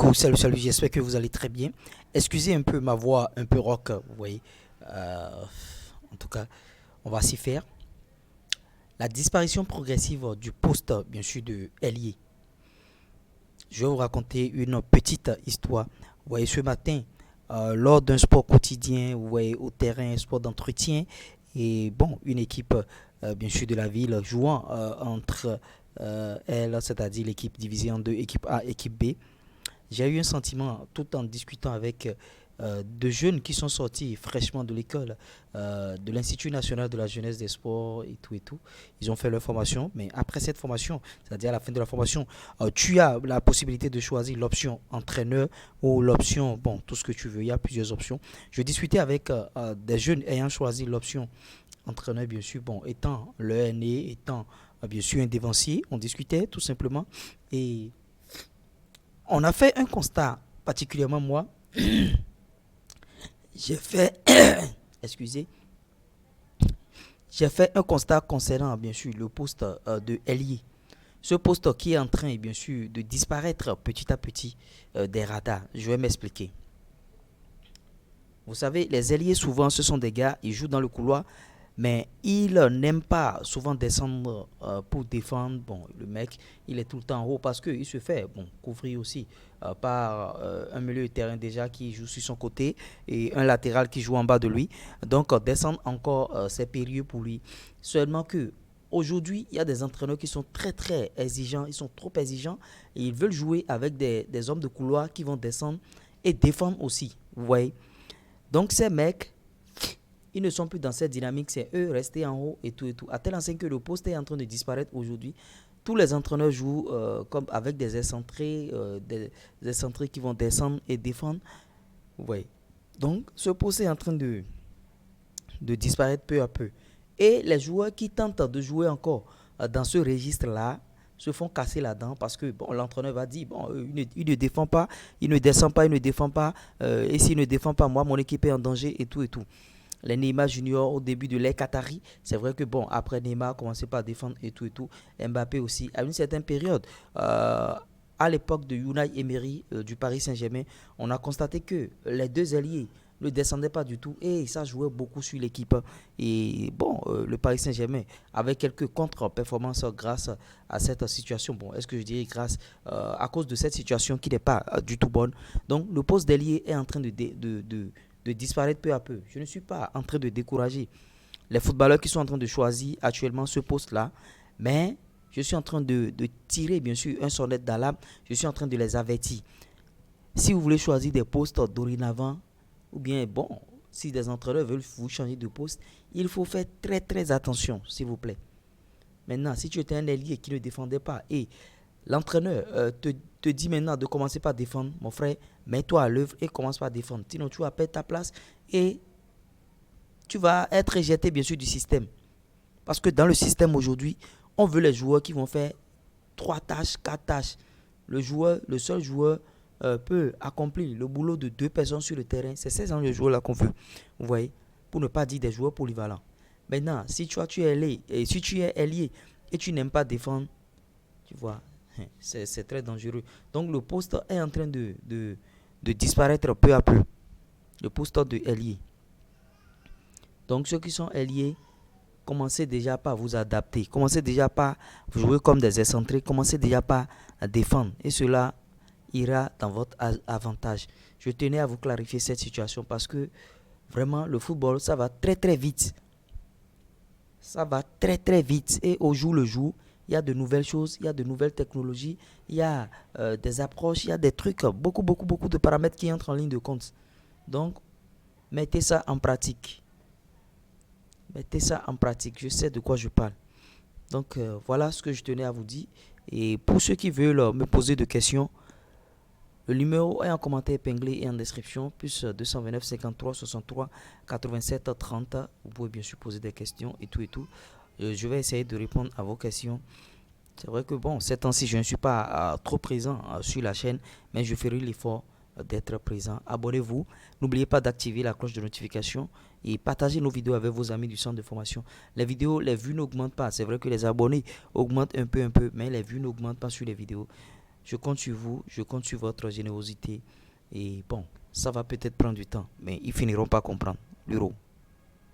coup, salut, j'espère que vous allez très bien. Excusez un peu ma voix un peu rock, vous voyez. Euh, En tout cas, on va s'y faire. La disparition progressive du poste, bien sûr, de ailier. Je vais vous raconter une petite histoire. Vous voyez, ce matin, lors d'un sport quotidien, vous voyez, au terrain, un sport d'entretien, et bon, une équipe, bien sûr, de la ville jouant entre elle, c'est-à-dire l'équipe divisée en deux, équipe A, équipe B. J'ai eu un sentiment tout en discutant avec deux jeunes qui sont sortis fraîchement de l'école, de l'Institut national de la jeunesse des sports et tout et tout. Ils ont fait leur formation, mais après cette formation, c'est-à-dire à la fin de la formation, tu as la possibilité de choisir l'option entraîneur ou l'option, bon, tout ce que tu veux, il y a plusieurs options. Je discutais avec des jeunes ayant choisi l'option entraîneur, bien sûr, bon, étant le aîné, étant bien sûr un dévancier, on discutait tout simplement et on a fait un constat, particulièrement moi, j'ai fait, excusez, j'ai fait un constat concernant bien sûr le poste de ailier. Ce poste qui est en train bien sûr de disparaître petit à petit des radars. Je vais m'expliquer. Vous savez, les ailiers souvent ce sont des gars, ils jouent dans le couloir, mais ils n'aiment pas souvent descendre pour défendre. Bon, le mec, il est tout le temps en haut parce qu'il se fait bon, couvrir aussi par un milieu de terrain déjà qui joue sur son côté et un latéral qui joue en bas de lui. Donc, descendre encore, c'est périlleux pour lui. Seulement que aujourd'hui, il y a des entraîneurs qui sont très très exigeants, ils sont trop exigeants et ils veulent jouer avec des hommes de couloir qui vont descendre et défendre aussi. Vous voyez? Donc, ces mecs, ils ne sont plus dans cette dynamique, c'est eux rester en haut et tout et tout. À tel enseigne que le poste est en train de disparaître aujourd'hui. Tous les entraîneurs jouent comme avec des excentrés qui vont descendre et défendre. Ouais. Donc ce poste est en train de disparaître peu à peu. Et les joueurs qui tentent de jouer encore dans ce registre-là se font casser la dent parce que bon, l'entraîneur va dire bon, il ne défend pas, il ne descend pas, il ne défend pas. Et s'il ne défend pas, moi, mon équipe est en danger et tout et tout. Les Neymar Junior au début de l'ère Qatari. C'est vrai que bon, après Neymar a commencé par défendre et tout et tout. Mbappé aussi, à une certaine période, à l'époque de Unai Emery du Paris Saint-Germain, on a constaté que les deux alliés ne descendaient pas du tout et ça jouait beaucoup sur l'équipe. Et bon, le Paris Saint-Germain avait quelques contre-performances grâce à cette situation. Bon, est-ce que je dirais grâce à cause de cette situation qui n'est pas du tout bonne. Donc le poste d'ailier est en train de disparaître peu à peu. Je ne suis pas en train de décourager les footballeurs qui sont en train de choisir actuellement ce poste-là, mais je suis en train de tirer bien sûr un sonnet d'alarme, je suis en train de les avertir. Si vous voulez choisir des postes dorénavant, ou bien bon, si des entraîneurs veulent vous changer de poste, il faut faire très très attention, s'il vous plaît. Maintenant, si tu étais un ailier qui ne défendait pas et l'entraîneur te dit maintenant de commencer par défendre, mon frère, mets-toi à l'œuvre et commence par défendre. Sinon, tu vas perdre ta place et tu vas être rejeté, bien sûr, du système. Parce que dans le système aujourd'hui, on veut les joueurs qui vont faire 3 tâches, 4 tâches. Le seul joueur peut accomplir le boulot de 2 personnes sur le terrain. C'est ces genre de joueurs-là qu'on veut. Vous voyez? Pour ne pas dire des joueurs polyvalents. Maintenant, si tu es ailier, et si tu es ailier et tu n'aimes pas défendre, tu vois, c'est très dangereux. Donc le poste est en train de disparaître peu à peu. Le poste de ailier. Donc ceux qui sont ailiers, commencez déjà pas à vous adapter. Commencez déjà pas à jouer comme des excentrés. Commencez déjà pas à défendre. Et cela ira dans votre avantage. Je tenais à vous clarifier cette situation parce que vraiment le football, ça va très très vite. Ça va très très vite. Et au jour le jour, il y a de nouvelles choses, il y a de nouvelles technologies, il y a des approches, il y a des trucs, beaucoup de paramètres qui entrent en ligne de compte. Donc, mettez ça en pratique. Mettez ça en pratique. Je sais de quoi je parle. Donc, voilà ce que je tenais à vous dire. Et pour ceux qui veulent me poser des questions, le numéro est en commentaire épinglé et en description, plus 229 53 63 87 30. Vous pouvez bien sûr poser des questions et tout et tout. Je vais essayer de répondre à vos questions. C'est vrai que bon, ces temps-ci, je ne suis pas trop présent sur la chaîne, mais je ferai l'effort d'être présent. Abonnez-vous. N'oubliez pas d'activer la cloche de notification et partagez nos vidéos avec vos amis du centre de formation. Les vidéos, les vues n'augmentent pas. C'est vrai que les abonnés augmentent un peu, mais les vues n'augmentent pas sur les vidéos. Je compte sur vous, je compte sur votre générosité. Et bon, ça va peut-être prendre du temps, mais ils finiront par comprendre l'euro.